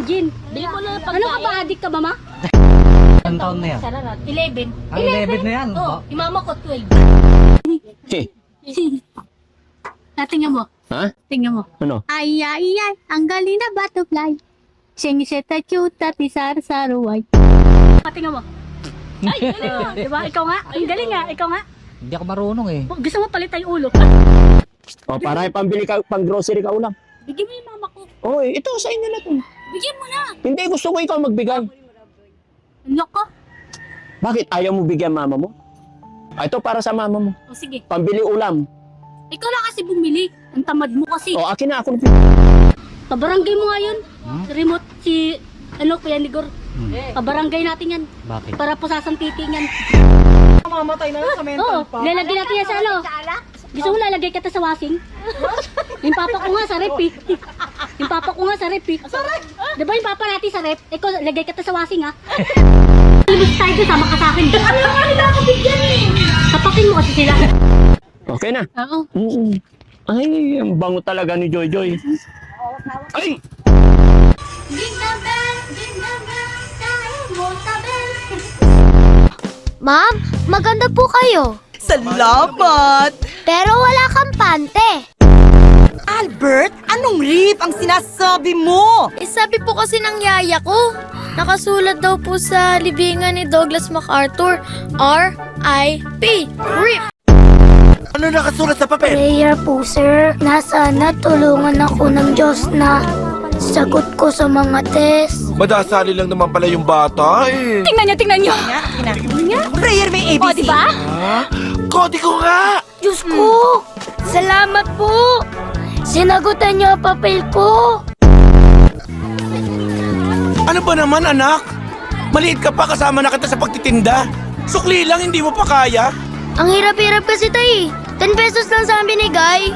gin. Bili mo na pagkain. Ano ka ba, addict ka ba, ma? Anong taon na yan? 11. Ah, 11 na yan. Oo, yung mama ko 12. Tingnan mo. Ha? Tingnan mo. Ano? Ay, ay, ay, ang galing na butterfly. Singiseta cute at isar-saruay. Tingnan mo. Ay, galing mo. Diba? Ikaw nga. Ang galing nga. Ikaw nga. Hindi ako marunong eh. Gusto mo palitan yung ulo. O, para pambili ka, pang grocery ka ulam. Bigyan mo yung mama ko. Oh, ito sa inyo na to. Bigyan mo na. Hindi, gusto ko ikaw magbigay. Ano ka? Bakit ayaw mo bigyan mama mo? Ah, ito para sa mama mo. O sige. Pambili ulam. Ikaw na kasi bumili. Ang tamad mo kasi. O, akin na ako. Pabarangay mo nga yun. Remote si, Kuya Nigor. Pabarangay natin yan. Bakit? Para po sasantitin yan. Mamatay na lang sa mental Oo, pa. lalagyan natin yan sa ano. Gusto mo lalagay kita sa washing? Yung papa ko nga sa rep eh. Yung papa ko nga sa rep eh. Diba yung papa natin sa rep? Ikaw, lagay kita sa washing ha. Lumos tayo doon, sama ka sa akin. Ano nga nila ako bigyan eh? Tapakin mo kasi sila. Okay na. Oo. Ay, ang bango talaga ni Joy Joy. Ay! Ma'am, maganda po kayo. Salamat! Pero wala kang pante. Albert, anong rip ang sinasabi mo? Sabi po kasi ng yaya ko, nakasulat daw po sa libingan ni Douglas MacArthur, R.I.P. RIP. Ano nakasulat sa papel? Prayer po, sir, na sana tulungan ako ng Diyos na sagot ko sa mga test. Madasali lang naman pala yung bata eh. Tingnan nyo. Prayer may ABC. O, diba? Kodi ko nga! Diyos ko, salamat po. Sinagutan niyo ang papel ko. Ano ba naman anak? Maliit ka pa kasama na kita sa pagtitinda. Sukli lang, hindi mo pa kaya. Ang hirap-hirap kasi tayo 10 pesos lang sa amin binigay.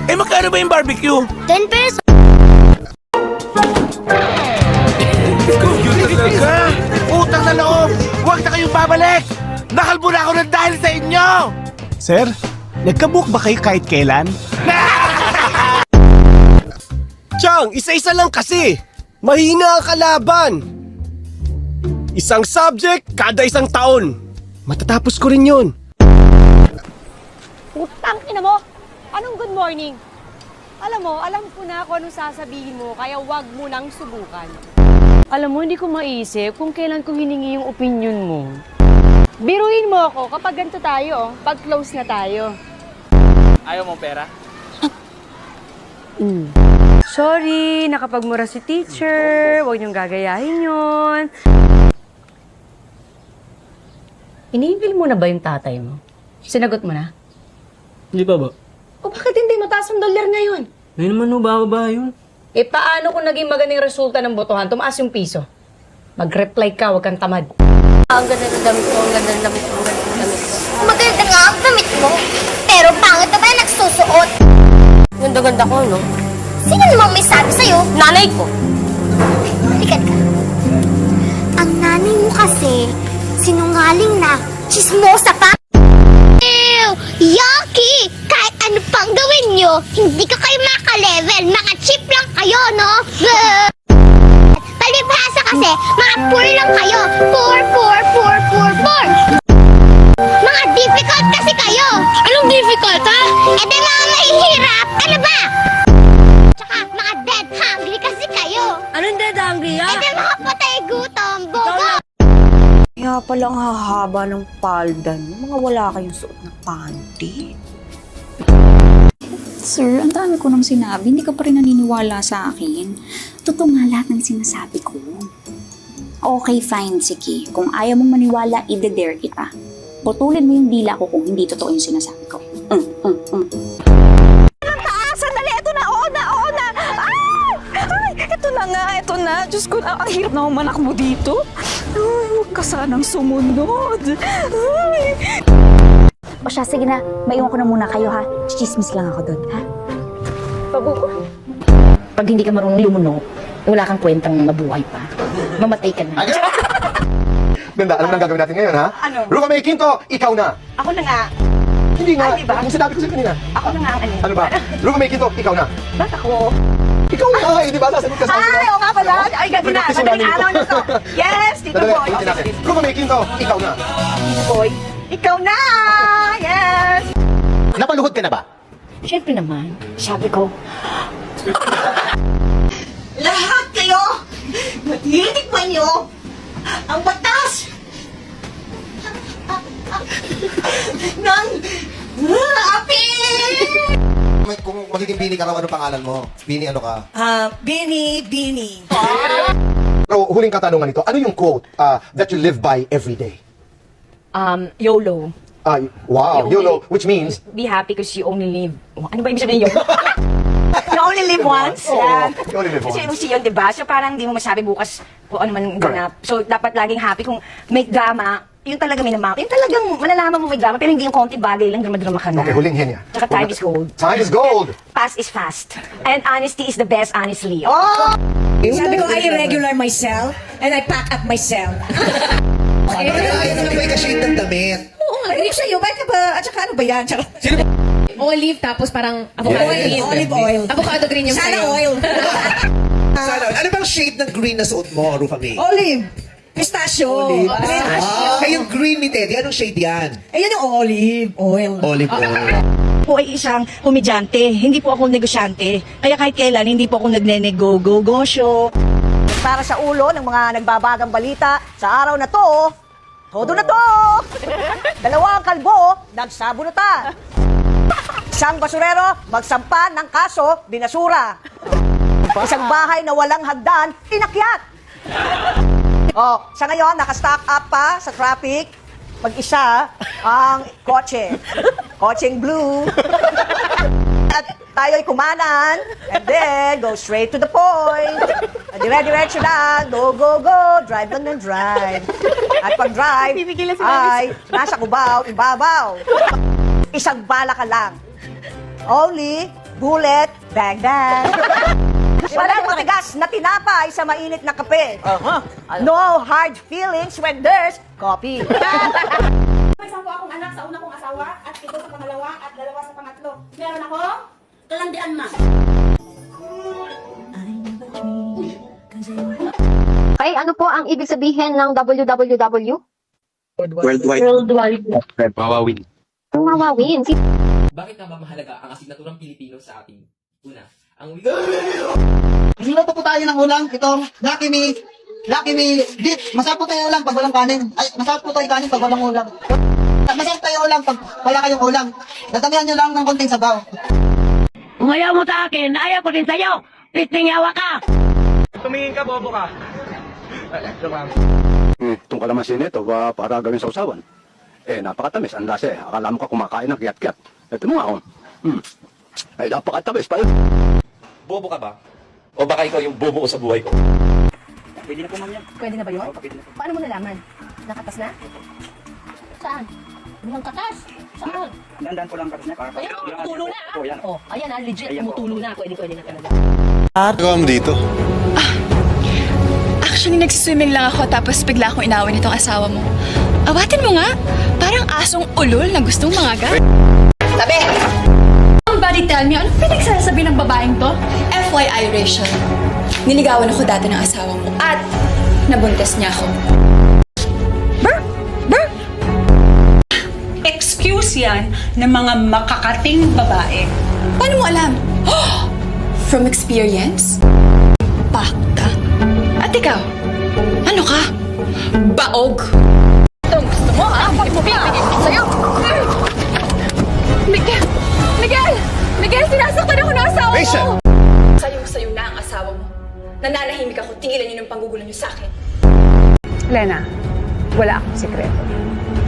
Eh magkano ba yung barbecue? 10 pesos. Yun talaga! Utang na loob! Huwag na kayong babalik! Nakalbo na ako ng dahil sa inyo! Sir, nagkabook ba kayo kahit kailan? Chang, isa-isa lang kasi. Mahina ang kalaban. Isang subject, kada isang taon. Matatapos ko rin yun. Putang ina mo! Anong good morning? Alam mo, alam ko na kung anong sasabihin mo, kaya wag mo nang subukan. Alam mo, hindi ko maisip kung kailan ko hiningi yung opinion mo. Biruin mo ako kapag ganito tayo, pag close na tayo. Ayaw mong pera? Sorry, nakapagmura si teacher. Huwag niyong gagayahin yun. Inibil mo na ba yung tatay mo? Sinagot mo na? Hindi pa ba? O bakit hindi mataas ang dolyar ngayon? Ngayon naman ba yun? Eh paano kung naging magandang resulta ng botohan, tumaas yung piso? Mag-reply ka, huwag kang tamad. Ang ganda ng damit mo, ang ganda ng damit mo, ang ganda ng damit mo. Maganda nga ang damit mo, pero pangit na ba nagsusuot? Ganda-ganda ko, no? Sino namang may sabi sa'yo? Nanay ko! Halika ka. Ang nanay mo kasi, sinungaling na, chismosa pa. Ew! Yucky! Kahit ano pang gawin nyo, hindi ka kayo makaka-level. Mga cheap lang kayo, no? Palibhasa kasi, mga poor lang kayo. Poor. Mga difficult kasi kayo. Anong difficult, ha? Eh, di mga mahihirap. Ano ba? Tsaka, mga dead hungry kasi kayo. Anong dead hungry, Eh, di mga patay gutom. Bobo! Kaya pala ang hahaba ng palda niyo. Mga wala kayong suot na panty. Sir, ang dami ko nang sinabi, hindi ka pa rin naniniwala sa akin. Totoo nga lahat ng sinasabi ko. Okay, fine, sige. Kung ayaw mong maniwala, i-dare kita. Putulin mo yung dila ko kung hindi totoo yung sinasabi ko. Sandali! Ito na! Oo na! Ay! Ito na! Diyos ko, ang hirap na umanakbo dito. Ay, huwag ka sanang sumunod. Ay! O siya, sige na. Maiwan ko na muna kayo, ha? Chismis lang ako doon, ha? Pabuko. Pag hindi ka marunong lumunok, wala kang kwentang mabuhay pa. Mamatay ka na. Ganda, alam na ang gagawin natin ngayon ha? Ano? Ruka May Quinto, ikaw na! Ako na nga. Hindi nga, Ay, di ba? yung sinabi ko sa'yo kanina. Ako na nga ang Ano ba? Ruka May Quinto, ikaw na! Ba't ako? Ikaw na, di ba? Sasagot ka sa akin. Ay, oo nga pala. Ay, gabi na. Madaling araw na to. Yes, Tito Dali, Boy. ulitin natin. Proof making to, ikaw na. Boy, ikaw na! Yes! Napaluhod ka na ba? Siyempre naman, sabi ko, Lahat kayo, matitikman nyo ang batas ng api! Kung magiging Bini ka raw, ano pangalan mo? Bini ano ka? Bini. Pero huling katanungan nito, ano yung quote that you live by every day? YOLO. Wow, YOLO, which means, Be happy because you only live. Ano ba ibig sabihin YOLO? You only live once. Yan. you only live Kasi once. uso yun, diba? So parang di mo masabi bukas kung ano man ganap. So dapat laging happy kung may drama, yun talaga may naman. Yung talagang malalaman mo may drama, pero hindi yung konti bagay lang, drama-drama ka na. Okay, huling henya. Tsaka time is gold. Time is gold! Fast is fast. And honesty is the best, honestly. Sabi ko, I regular myself and I pack up myself. Ayaw mo na ba ikashade ng damit? Oo nga, hindi sa'yo. Bakit ka ba? At saka ano ba yan? Tsaka, Olive, tapos parang avocado green. olive oil. Avocado green yung Sana sa'yo. oil. Sana, ano bang shade ng green na suot mo, Rufa May? Olive. Pistachio. Ay, yung green ni Teddy, anong shade yan? Ayun yung olive oil. Olive oil. Po ay isang komedyante, hindi po ako negosyante. Kaya kahit kailan, hindi po ako nagne-nego-go-go-show. Para sa ulo ng mga nagbabagang balita sa araw na to, todo na to! Dalawang kalbo, nagsabunutan. Isang basurero, magsampa ng kaso, binasura. Isang bahay na walang hagdan, inakyat. Oh, sa ngayon, nakastock up pa sa traffic. Mag-isa ang kotse. Kotseng blue. At tayo'y kumanan. And then, go straight to the point. Dire-diretso lang. Go, go, go. Drive lang ng drive. At pag-drive, ay nasa kubaw, ibabaw. Isang bala ka lang. Only bullet, bang, bang. Walang matigas na tinapay sa mainit na kape. No hard feelings when there's coffee. may 10 akong anak sa una kong asawa, at 7 sa pangalawa, at 2 sa pangatlo. Meron akong kalandian, ma. Okay, ano po ang ibig sabihin ng WWW? Worldwide. Worldwide. Wawawin. Ang mawawin. Bakit nga ba mahalaga ang asignaturang Pilipino sa ating una? Ang Niluto po tayo ng ulam, itong Lucky Me dip. Masarap po tayo ulam pag walang kanin. Ay, masarap po tayo kanin pag walang ulam. Masarap tayo ulam pag wala kayong ulam. Dadamihan nyo lang ng konting sabaw. Kung ayaw mo sa akin, ayaw ko din sa'yo. Titingawa ka. tumingin ka, bobo ka. Itong kalamansi nito, para gawin sa usawan. Napakatamis, ang lasa eh. Akala mo ka kumakain ng kiyat-kiyat. Ito mo nga, oh. Ay, napakatamis pa. Bobo ka ba? O baka ikaw yung bobo ko sa buhay ko? Pwede na po, ma'am yan. Pwede na ba yun? Paano mo nalaman? Nakatas na? Saan? Walang katas? Saan? Dandan po lang katas niya. Ayan, tumutulo na. Oh, ayan legit, tumutulo na. Pwede na talaga. Nagawa mo dito? Actually, nagsiswimming lang ako tapos bigla akong inawin itong asawa mo. Awatin mo nga. Parang asong ulol na gustong mangagat. Tabi! Somebody tell me, ano pinagsasabi ng babaeng to? FYI, Rachel. Niligawan ako dati ng asawa mo at nabuntis niya ako. Excuse yan ng mga makakating babae. Paano mo alam? From experience? Pakta. At ikaw, ano ka? Baog. Itong gusto mo, ha? Ipipigil ko sa'yo. Miguel, sinasaktan ako ng asawa mo! Sayong-sayo na ang asawa mo. Nananahimik ako, tigilan niyo ng panggugulo niyo sa akin. Lena, wala akong sikreto.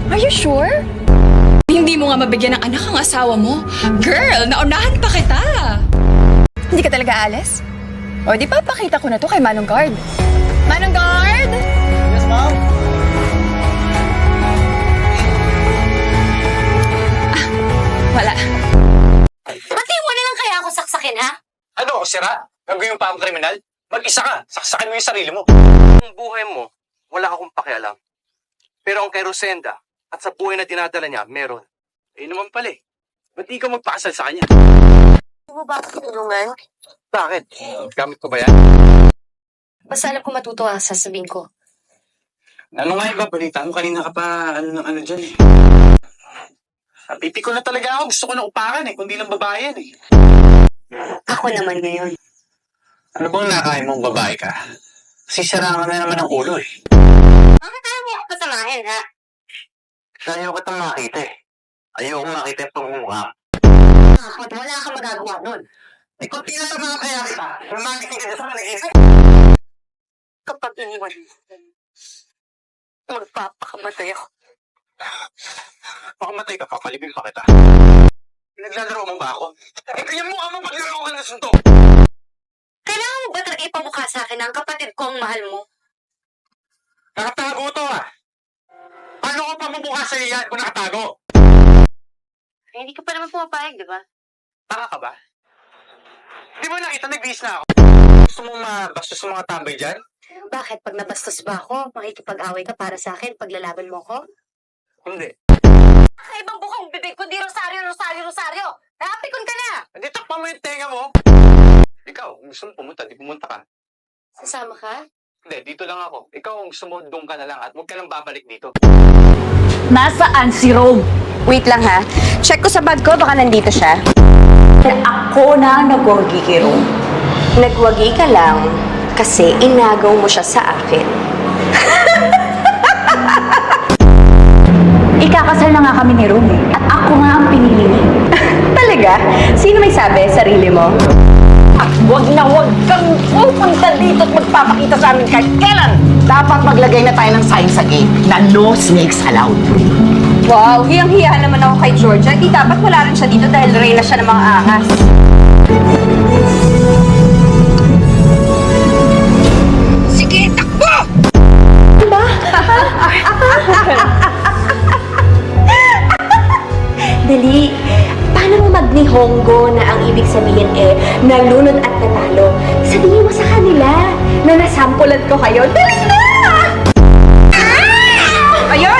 Are you sure? Hindi mo nga mabigyan ng anak ang asawa mo. Girl, naunahan pa kita. Hindi ka talaga alis? O di pa, pakita ko na to kay Manong Guard. Manong Guard! Yes, ma'am? Wala. Pati mo na lang kaya ako saksakin, ha? Ano, sira? Gagawin pa akong kriminal? Mag-isa ka, saksakin mo yung sarili mo. Ang buhay mo, wala akong pakialam. Pero ang kay Rosenda at sa buhay na dinadala niya, meron. Eh naman pala eh. Ba't di ka magpakasal sa kanya? Hindi mo ba ako tinulungan? Bakit? Gamit ko ba yan? Basta alam ko matutuwa sa sasabihin ko. Ano nga iba, balita mo kanina ka pa, dyan eh. Pipi ko na talaga ako, gusto ko na upakan eh, kundi lang babae yan eh. Ako naman ngayon. Ano bang nakain mong babae ka? Sisiraan ka na naman ng ulo eh. Bakit ayaw mo ako pasamahin, ha? Ayaw kitang makita eh. Ayaw kong makita yung pagmumukha. Bakit? Wala kang magagawa nun. Eh kung tinatama kaya kita, lumagising ka sa nag-isip. Kapag iniwan, magpapakamatay ako. Makamatay ka pa, palibing pa kita. Naglalaro mo ba ako? Eh kaya mukha mo paglaro ka ng suntok! Kailangan mo ba talaga ipamukha sa akin na ang kapatid ko ang mahal mo? Nakatago to ah! Paano ko pamumukha sa iyan kung nakatago? Eh, hindi ka pa naman pumapayag, di ba? Taka ka ba? Di mo nakita, nag-bis na ako. Gusto mong mabastos sa mga tambay dyan? Bakit? Pag nabastos ba ako, makikipag-away ka para sa akin, paglalaban mo ko? Hindi. Ibang bukong bibig ko, di Rosario, Rosario, Rosario! Napikon ka na! Hindi, takpa mo yung tenga mo. Ikaw, gusto mo pumunta, di pumunta ka. Sasama ka? Hindi, dito lang ako. Ikaw, kung gusto mo, doon ka na lang at huwag ka lang babalik dito. Nasaan si Rome? Wait lang ha. Check ko sa bag ko, baka nandito siya. Ako na ang nagwagi kay Rome. Nagwagi ka lang kasi inagaw mo siya sa akin. Ikakasal na nga kami ni Rome eh. At ako nga ang pinili niya. Talaga? Sino may sabi? Sarili mo? At huwag kang pupunta dito at magpapakita sa amin kahit kailan. Dapat maglagay na tayo ng sign sa gate na no snakes allowed. Wow, hiyang-hiya naman ako kay Georgia. Di dapat wala rin siya dito dahil reyna siya ng mga ahas. Sige, takbo! Diba? Dali. Paano mo magnihongo na ang ibig sabihin nalunod at nanalo? Sabihin mo sa kanila na nasampulan ko kayo. Dali na! Ayun!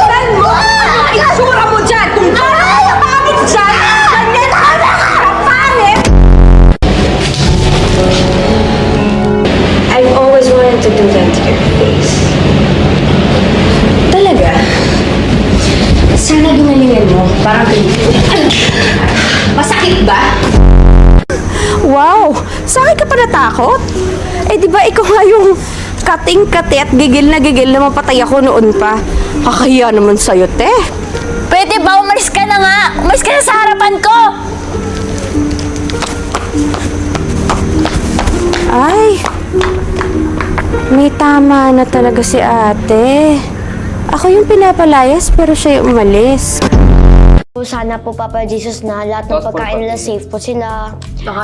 Saan mo? Ang itsura mo dyan! Kung ang pangit dyan! Ganyan ka na! Ang pangit! I've always wanted to do that to your face. Talaga? Sana gumalingan mo. Parang masakit ba? Wow! Sa akin ka pa natakot? Eh, di ba ikaw nga yung kating-kati at gigil na mapatay ako noon pa? Kakahiya naman sa'yo, te. Pwede ba umalis ka na nga? Umalis ka na sa harapan ko! Ay, may tama na talaga si ate. Ako yung pinapalayas pero siya yung umalis. Sana po, Papa Jesus, na lahat ng pagkain nila safe po sila.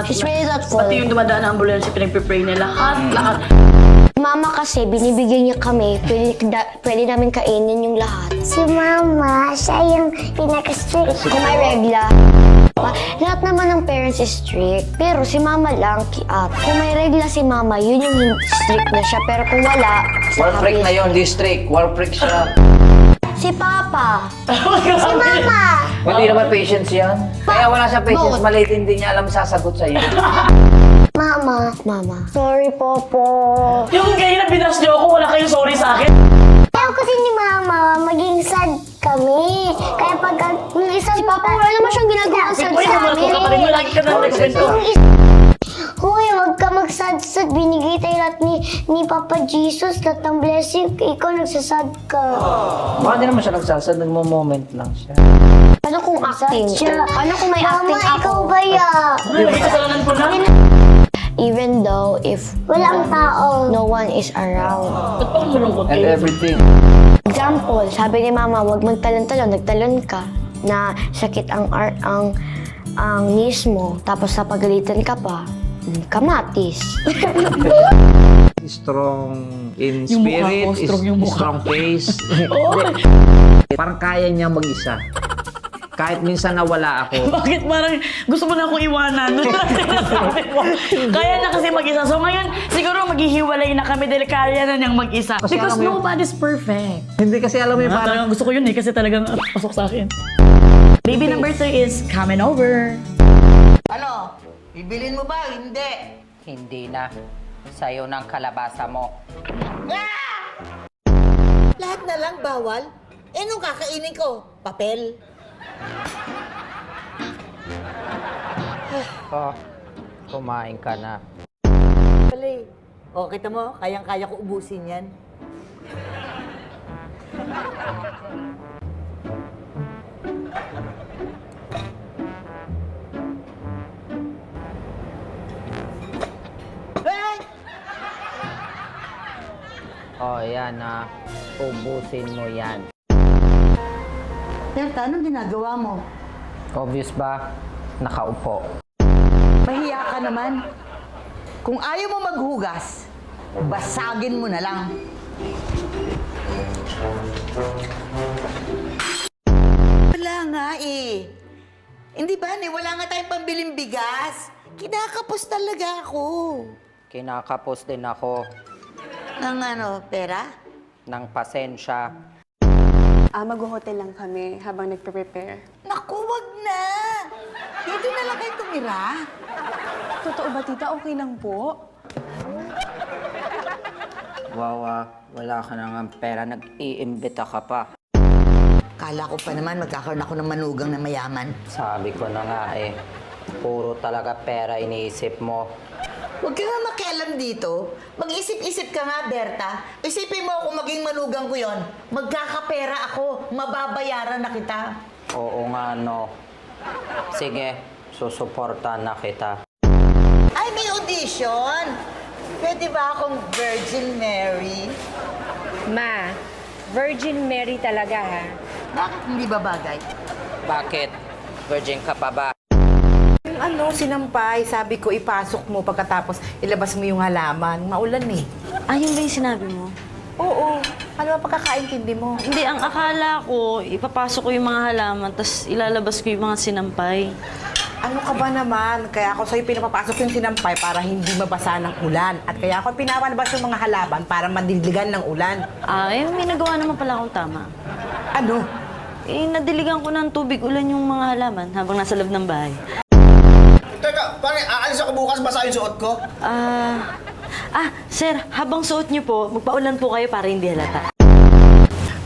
She's really thoughtful. Pati yung dumadaan na ambulance, pinagpipray nila. Lahat. Mama kasi, binibigyan niya kami. Pwede namin kainin yung lahat. Si Mama, siya yung pinaka-strict. Kung may regla. Lahat naman ng parents is strict. Pero si Mama lang, kiat. Kung may regla si Mama, yun yung strict na siya. Pero kung wala, War freak na yon, district. War freak siya. si Papa. Si Mama. Hindi naman patience yan. Kaya wala siya patience, maliit hindi niya alam sasagot sa'yo. Mama. Sorry, Popo. Yung kayo na binas niyo ako, wala kayong sorry sa akin. Ayaw kasi ni Mama, maging sad kami. Kaya pag yung isang Papa, wala naman siyang ginagawa sad Uy, sa naman ko ka pa rin mo, lagi ka na nagkwento. Hoy, wag ka magsad-sad. Binigay tayo lahat ni Papa Jesus. Lahat ng blessing. Ikaw nagsasad ka. Baka di naman siya nagsasad, nagmo-moment lang siya. Ano kung acting? Ano kung may acting ako? Mama, ikaw ba ya? May kasalanan ko na. Even though if walang tao, no one is around. Ba't parang malungkot And kayo? everything. Example, sabi ni Mama, wag magtalon-talon. Nagtalon ka na sakit ang knees mo. Tapos napagalitan ka pa. Kamatis. Strong in Yung mukha spirit, ko, strong yung mukha. strong face. Parang kaya niya mag-isa. Kahit minsan nawala ako. Bakit parang gusto mo na akong iwanan? Kaya na kasi mag-isa. So ngayon, siguro maghihiwalay na kami dahil kaya na niyang mag-isa. Kasi Because alam mo yun- nobody's perfect. Hindi kasi alam mo yung parang... Talagang gusto ko yun eh, kasi talagang pasok sa akin. Baby number 3 is coming over. Ano? Bibilin mo ba? Hindi. Hindi na. Sayo ng kalabasa mo. Lahat na lang bawal? Nung kakainin ko? Papel? Oh, kumain ka na. Pali. O, kita mo, kayang-kaya ko ubusin yan. Hey! Oh, yan na. Ubusin mo yan. Berta, anong ginagawa mo? Obvious ba? Nakaupo. Mahiya ka naman. Kung ayaw mo maghugas, basagin mo na lang. Wala nga eh. Hindi ba, wala nga tayong pambiling bigas. Kinakapos talaga ako. Kinakapos din ako Ng pera? ng pasensya. Mag-hotel lang kami habang nagpe-prepare. Naku, wag na! Dito na lang kayo tumira. Totoo ba, tita? Okay lang po? Wawa, wala ka na nga pera. Nag-iimbita ka pa. Kala ko pa naman magkakaroon ako ng manugang na mayaman. Sabi ko na nga eh. Puro talaga pera iniisip mo. Huwag ka nga makialam dito. Mag-isip-isip ka nga, Berta. Isipin mo kung maging manugang ko yon. Magkakapera ako. Mababayaran na kita. Oo nga, no. Sige, susuporta na kita. Ay, may audition! Pwede ba akong Virgin Mary? Ma, Virgin Mary talaga ha. Bakit hindi ba bagay? Bakit? Virgin ka pa ba? Yung sinampay, sabi ko ipasok mo pagkatapos ilabas mo yung halaman. Maulan eh. Ayun ba yung sinabi mo? Oo. Ano ba pagkakaintindi mo? Hindi, ang akala ko, ipapasok ko yung mga halaman, tapos ilalabas ko yung mga sinampay. Ano ka ba naman? Kaya ako sa'yo pinapapasok yung sinampay para hindi mabasa ng ulan. At kaya ako pinapalabas yung mga halaman para madiligan ng ulan. May nagawa naman pala akong tama. Ano? Nadiligan ko ng tubig ulan yung mga halaman habang nasa loob ng bahay. Teka, pare, aalis ako bukas, basa yung suot ko? Sir, habang suot niyo po, magpaulan po kayo para hindi halata.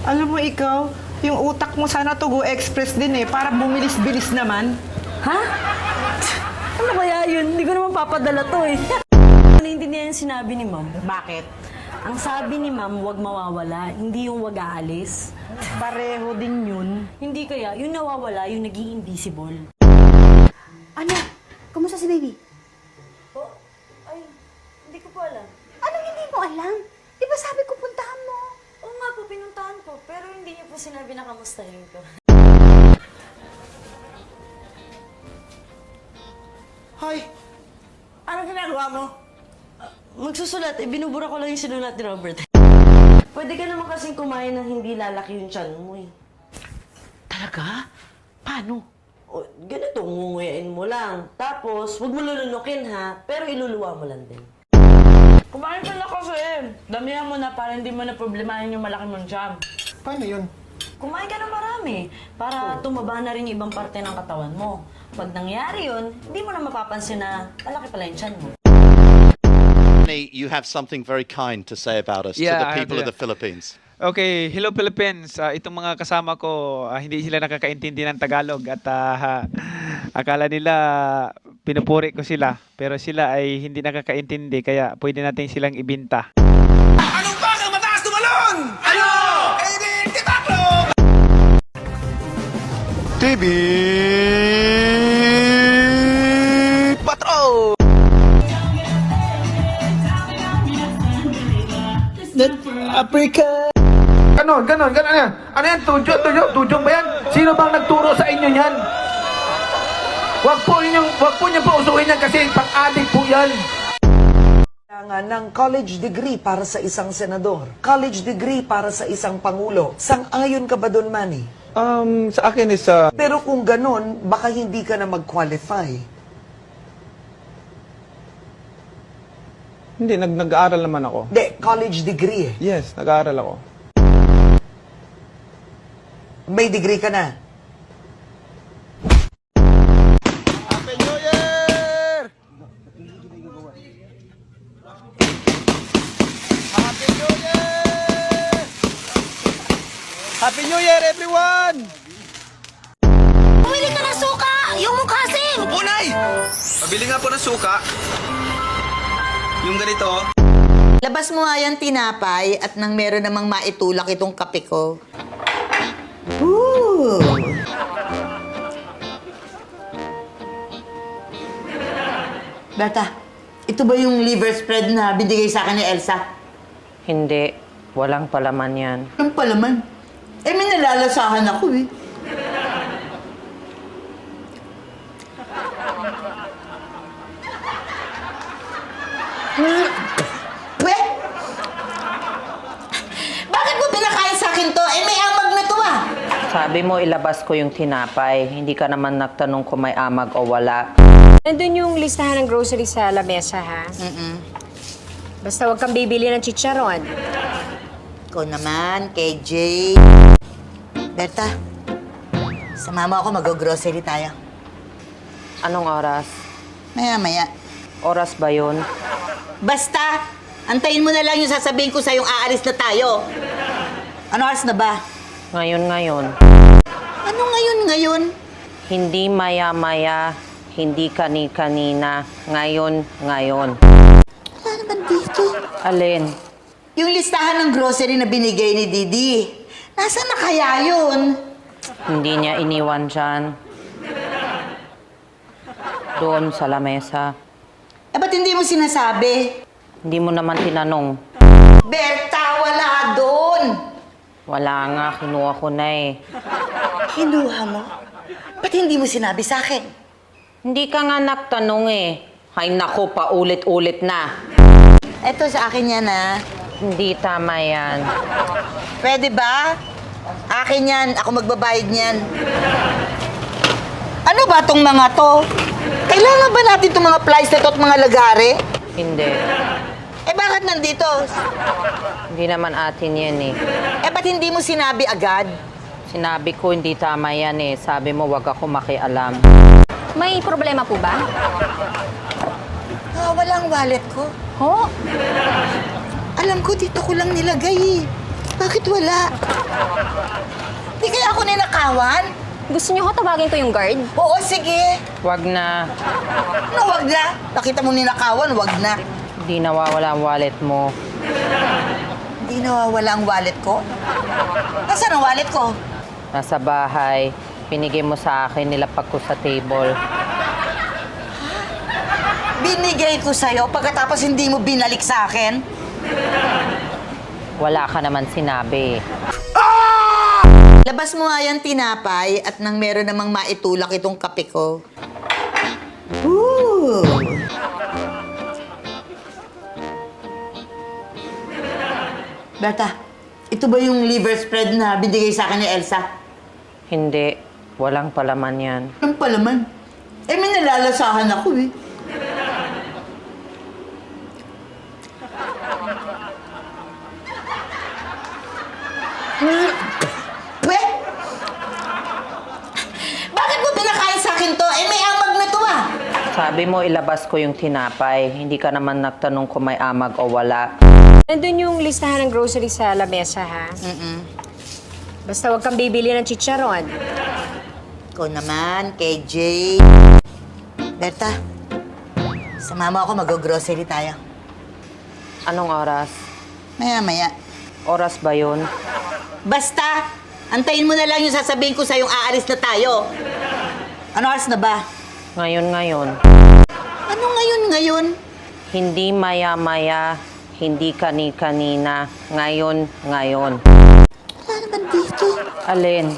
Alam mo ikaw, yung utak mo sana to Go Express din eh, para bumilis-bilis naman. Ha? Ano kaya yun? Hindi ko naman papadala to eh. Naiintindihan yung sinabi ni ma'am. Bakit? Ang sabi ni ma'am, huwag mawawala, hindi yung huwag aalis. Pareho din yun. Hindi kaya, yung nawawala, yung naging invisible. Anak, kumusta si baby? Ay, hindi ko po alam. Anong hindi mo alam? Di ba sabi ko puntahan mo? Oo nga po, pinuntahan ko. Pero hindi niyo po sinabi na kamustahin ko. Hoy, anong ginagawa mo? Magsusulat, binubura ko lang yung sinulat ni Robert. Pwede ka naman kasing kumain ng hindi lalaki yung tiyan mo eh. Talaga? Paano? O, ganito, ngunguyain mo lang. Tapos, huwag mo lulunukin ha, pero iluluwa mo lang din. Kumain ka na kasi. Damihan mo na para hindi mo na problemahin yung malaki mong jam. Paano yun? Kumain ka na marami para tumaba na rin yung ibang parte ng katawan mo. Pag nangyari yun, hindi mo na mapapansin na malaki pala yung tiyan mo. You have something very kind to say about us, Yeah, to the I people do. of the Philippines. Okay, hello Philippines. Itong mga kasama ko, hindi sila nakakaintindi ng Tagalog at akala nila pinupuri ko sila. Pero sila ay hindi nakakaintindi kaya pwede natin silang ibinta. Anong bakang mataas tumalon? Ano? Eh, di taklog! TV Patrol! Africa! Ganon yan. Ano yan? Tujok ba yan? Sino bang nagturo sa inyo yan? Wag po niyo po usuhin yan kasi pang-adik po yan. Kailangan ng college degree para sa isang senador. College degree para sa isang pangulo. Sang-ayon ka ba doon, Manny? Sa akin is... Pero kung ganon, baka hindi ka na mag-qualify. Hindi, nag-aaral naman ako. Hindi, college degree eh. Yes, nag-aaral ako. May degree ka na. Happy New Year! Happy New Year, everyone! Bumili ka ng suka! Yung mukha kasi! Unay! Pabili nga po ng suka. Yung ganito. Labas mo nga yan, tinapay, at nang meron namang maitulak itong kape ko. Ooh! Berta, ito ba yung liver spread na binigay sa akin ni Elsa? Hindi. Walang palaman yan. Ang palaman? Eh, may nalalasahan ako eh. Pwe! Bakit mo pinakain sa akin to? Eh, may amag na to ah! Sabi mo ilabas ko yung tinapay. Hindi ka naman nagtanong kung may amag o wala. Nandun yung listahan ng grocery sa lamesa, ha? Basta huwag kang bibili ng chicharon. Ikaw naman, KJ. Berta, sumama ako, mag-grocery tayo. Anong oras? Maya-maya. Oras ba yun? Basta, antayin mo na lang yung sasabihin ko sa'yong aalis na tayo. Ano oras na ba? Ngayon. Ano ngayon? Hindi maya-maya, hindi kani-kanina, ngayon. Wala naman dito. Alin? Yung listahan ng grocery na binigay ni Didi. Nasaan na kaya yun? Hindi niya iniwan dyan. Doon sa lamesa. Eh, ba't hindi mo sinasabi? Hindi mo naman tinanong. Berta, wala doon. Wala nga, kinuha ko na eh. Kinuha mo? Ba't hindi mo sinabi sa akin? Hindi ka nga nagtanong eh. Ay naku, paulit-ulit na. Eto sa akin yan ah. Hindi tama yan. Pwede ba? Akin yan. Ako magbabayad niyan. Ano ba tong mga to? Kailangan ba natin itong mga plyster at mga lagare? Hindi. Eh bakit nandito? Hindi naman atin yan eh. Eh ba't hindi mo sinabi agad? Sinabi ko hindi tama yan eh. Sabi mo wag ako makialam. May problema po ba? Ah, walang wallet ko. Ho? Alam ko, dito ko lang nilagay eh. Bakit wala? Di kaya ako ninakawan? Gusto niyo ko tawagin ko yung guard? Oo, sige. Wag na. Ano, wag na? Nakita mo ninakawan, wag na. Hindi nawawala ang wallet mo. Hindi nawawala ang wallet ko? Nasaan ang wallet ko? Nasa bahay. Pinigay mo sa akin, nilapag ko sa table. Binigay ko sa'yo pagkatapos hindi mo binalik sa akin? Wala ka naman sinabi. Labas mo nga yan, tinapay, at nang meron namang maitulak itong kape ko. Ooh! Berta, ito ba yung liver spread na binigay sa akin ni Elsa? Hindi. Walang palaman yan. Ang palaman? Eh, may nalalasahan ako eh. Pwe! Bakit mo pinakain sa akin to? Eh, may amag na to ah! Sabi mo ilabas ko yung tinapay. Hindi ka naman nagtanong kung may amag o wala. Nandun yung listahan ng grocery sa lamesa, ha? Basta huwag kang bibili ng chicharon. Ikaw naman, KJ. Berta, sumama ako, mag-grocery tayo. Anong oras? Maya-maya. Oras ba yun? Basta, antayin mo na lang yung sasabihin ko sa'yong aalis na tayo. Ano oras na ba? Ngayon. Ano ngayon? Hindi maya-maya, hindi kani-kanina, ngayon. Wala naman dito. Alin?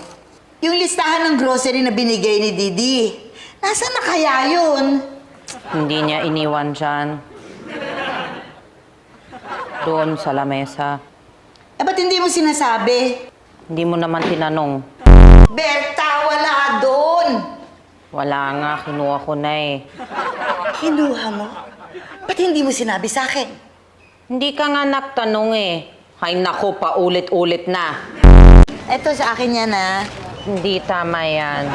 Yung listahan ng grocery na binigay ni Didi. Nasaan na kaya yun? Hindi niya iniwan dyan. Doon sa lamesa. Eh, ba't hindi mo sinasabi? Hindi mo naman tinanong. Berta, wala doon. Wala nga, kinuha ko na eh. Kinuha mo? Ba't hindi mo sinabi sa akin? Hindi ka nga nagtanong eh. Ay naku, paulit-ulit na. Eto sa akin yan ah. Hindi tama yan.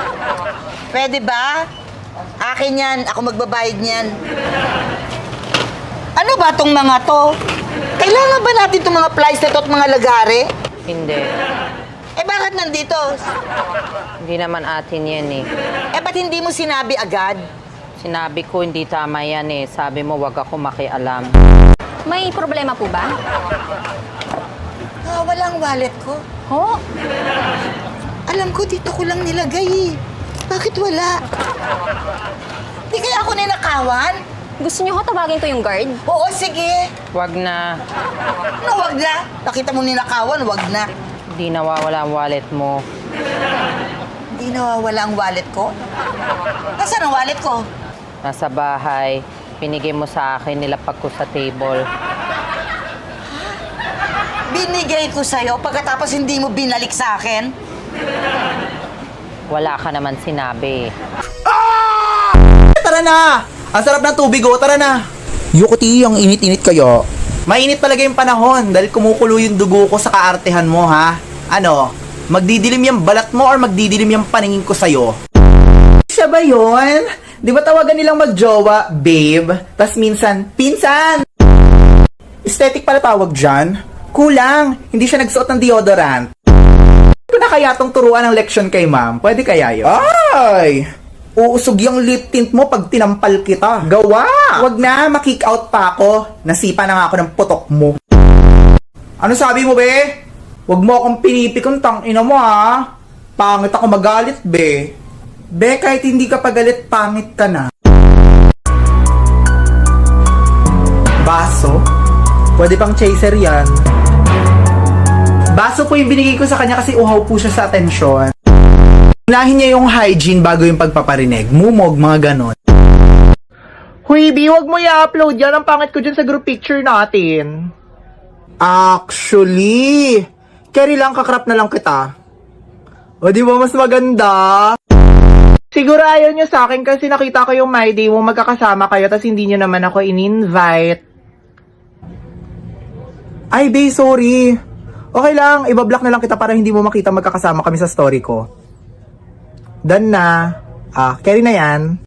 Pwede ba? Akin yan. Ako magbabayad niyan. Ano ba tong mga to? Kailangan ba natin itong mga plyster at mga lagare? Hindi. Eh bakit nandito? Hindi naman atin yan eh. Eh ba't hindi mo sinabi agad? Sinabi ko hindi tama yan eh. Sabi mo wag ako makialam. May problema po ba? Walang wallet ko. Ho? Alam ko, dito ko lang nilagay eh. Bakit wala? Di kaya ako ninakawan? Gusto niyo ko tawagin ko yung guard? Oo, sige. Wag na. No, wag na. Nakita mo ninakawan, wag na. Hindi nawawala ang wallet mo. Hindi nawawala ang wallet ko? Nasaan ang wallet ko? Nasa bahay. Pinigay mo sa akin, nilapag ko sa table. Binigay ko sa'yo pagkatapos hindi mo binalik sa akin? Wala ka naman sinabi. Tara na! Ang sarap ng tubig, oh. Tara na! Yukuti, ang init-init kayo. Mainit talaga yung panahon dahil kumukulo yung dugo ko sa kaartehan mo, ha? Ano? Magdidilim yung balat mo or magdidilim yung paningin ko sa'yo? Siya ba yun? Di ba tawagan nilang magjowa, babe? Tas minsan, pinsan! Aesthetic pala tawag dyan? Kulang! Hindi siya nagsuot ng deodorant. Hindi ko na kaya tong turuan ng leksyon kay ma'am. Pwede kaya yun? Ay! Uusog yung lip tint mo pag tinampal kita. Gawa! Wag na, makick out pa ako. Nasipa na nga ako ng putok mo. Ano sabi mo, be? Wag mo akong pinipikon, tangina mo, ha? Pangit ako magalit, be. Be, kahit hindi ka pagalit, pangit ka na. Baso? Pwede pang chaser yan. Baso po yung binigay ko sa kanya kasi uhaw po siya sa atensyon. Unahin niya yung hygiene bago yung pagpaparinig. Mumog, mga ganon. Huy, B, wag mo i-upload yan. Ang pangit ko dyan sa group picture natin. Actually, carry lang, kakrap na lang kita. O, di ba mas maganda? Siguro ayaw niyo sa akin kasi nakita ko yung my day mo magkakasama kayo tas hindi niyo naman ako in-invite. Ay, bae, sorry. Okay lang, ibablock na lang kita para hindi mo makita magkakasama kami sa story ko. Done na. Carry na yan.